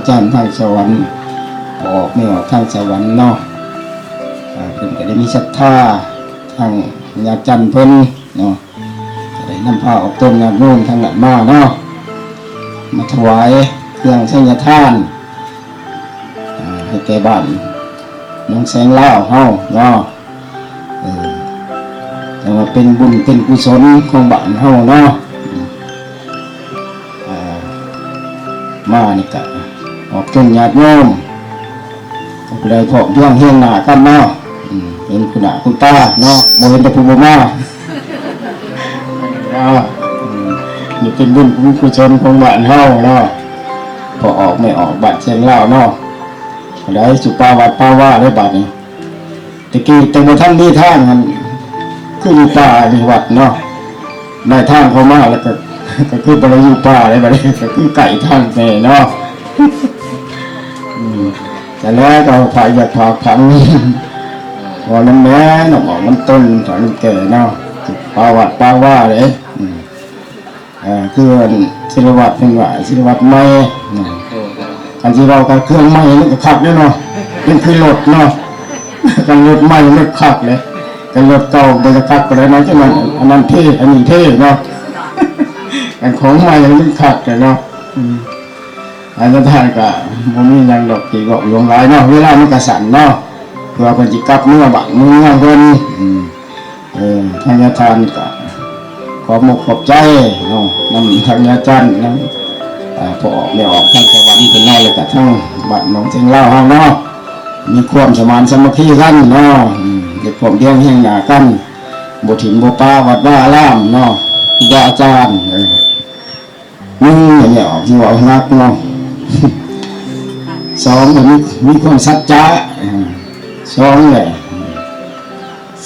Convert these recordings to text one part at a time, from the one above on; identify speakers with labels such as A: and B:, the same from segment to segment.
A: อาจารย์ทางสวรรค์ออกไม่ออกทางสวรรค์เนาะเพิ่นก็ได้มีศรัทธาทางญาติจันเพิ่นเนาะก็ได้นำผ้าออกต้นงานนู่นทางนั้นมาเนาะมาถวายเครื่องสังฆทานให้แก่บ้านน้องแสงเล่าเฮาเนาะแต่ว่าเป็นบุญเป็นกุศลของบ้านเฮาเนาะมานี่ก็ออกต้นญาติโยมก็ได้พบย่องเฮียงหน้ากันเนาะเห็นคุณหน้าคุณตาเนาะบ่เห็นแต่ผู้บ่มานี่เป็นบุญเป็นกุศลของบ้านเฮาเนาะพอออกไม่ออกบ้านแสงเล่าเนาะได้สุปาวัดปาว่าได้บัดนี้ตะกี้แต่บ่ทันมีทางมันคืออยู่ป่าในวัดเนาะได้ทางเข้ามาแล้วก็คือบ่ได้อยู่ป่าได้บัดนี้ก็คือไก่ทางแม่เนาะแต่แล้วก็ฝ่ายอยากฝากฝังพอน้ำแม่น้ำออกน้ำต้นถอนน้ำแก่เนาะปาวัดปาว่าเลยคือศิลวัตเป็นว่าศิลวัตไม่อันที่เรากับเครื่องไม้นี่ก็ขับด้วยเนาะเป็นคือรถเนาะกันรถไม้ไม่ขับเลยกันรถเก่าเบรขับอะไรนะที่มันอันนั้นเท่อันนี้เท่เนาะกันของไม้ยังไม่ขับเลยเนาะอันนั้นท่านก็มันมียังดอกตีบอกลงร้ายเนาะเวลามันกระสันเนาะเพื่อคนจิกับเมื่อบังเมื่อคนทางญาติทานก็ขอบมุกขอบใจเนาะนำทางญาติจันนำพอออกไม่ออกทางสวรรค์เป็นน้อยเลยกับทั้งบัดน้องเชียงเล่าห้องเนาะมีความสมานสมัครกันเนาะเด็กผมเลี้ยงเฮียงหนากันบุถิ่นบุปาวัดว่าอารามเนาะยาอาจารย์อย่างเงี้ยออกที่ว่านักเนาะสองมีความสัจจะสองเลย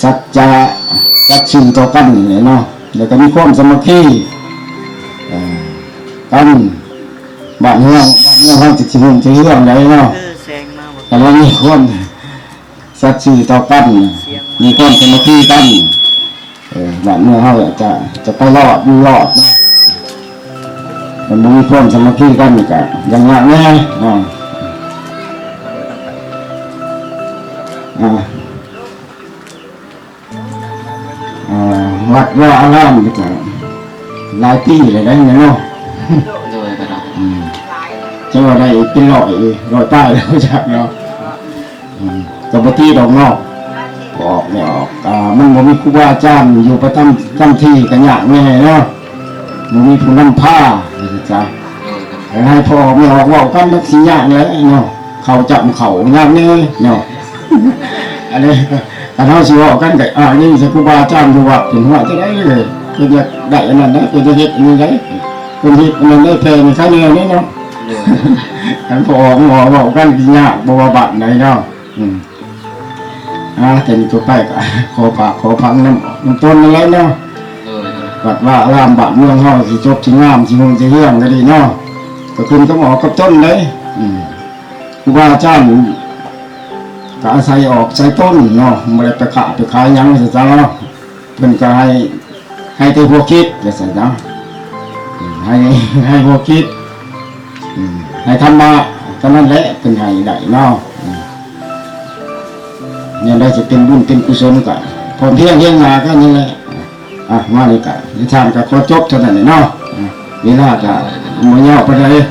A: สัจจะรักชื่อต่อกันเนี่ยเนาะแล้วก็มีความสมัครกันบ้านเมืองเขาจะชิมจะเรื่องไหนเนาะแต่ว่ามีความสัจชื่อต่อกันมีความสมัครกันบ้านเมืองเขาจะไปรอดอยู่รอดเนาะมันมีความสมัครกันกันอย่างเงี้ยเนาะวัดว่าอารามก็หลายปีเลยได้เนาะจะว่าได้เป็นร้อยป้ายแล้วจากเนาะกับปฏิดอกเนาะออกไม่ออกมันบ่มีครูบาอาจารย์อยู่ประจำที่กันยากแน่เนาะบ่มีผู้นำผ้าจ้ะให้พ่อไม่ออกว่ากันนักสิยากเลยเนาะเขาจับเขางามนี่เนาะอันนี้ถ้าเราสิว่ากันก็นี่สิครูบาอาจารย์อยู่ว่าเป็นหัวจะได้เลยเพิ่นจะได้อันนั้นได้เพิ่นจะเฮ็ดอันนี้ได้เพิ่นเฮ็ดอันนั้นได้แพงค่าแนวนี้เนาะท่านพอหมอบอกกันสิยากบ่ว่าบัดไหนเนาะแต่นี่ตัวไปก็ขอฝากขอฟังน้ำต้นอะไรเนาะวัดว่าอารามบ้านเมืองเฮาสิจบสิงามสิงงสิเรื่องก็ดีเนาะก็ขึ้นก็หมอกับต้นเลยครูบาอาจารย์ก็อาศัยออกใช้ต้นเนาะไม่ได้ไปขายยังสิจ้าเนาะเพิ่นก็ให้แต่พวกคิดจะสิจ้าให้พวกคิดให้ธรรมะเท่านั้นแหละเป็นให้ได้เนาะเนี่ยได้จะเป็นบุญเป็นกุศลกันพอเพียงหน้าก็นี่แหละมาเลยกันนิทานก็ขอจบเท่านั้นเนาะเวลาก็บ่ยาวไปเลย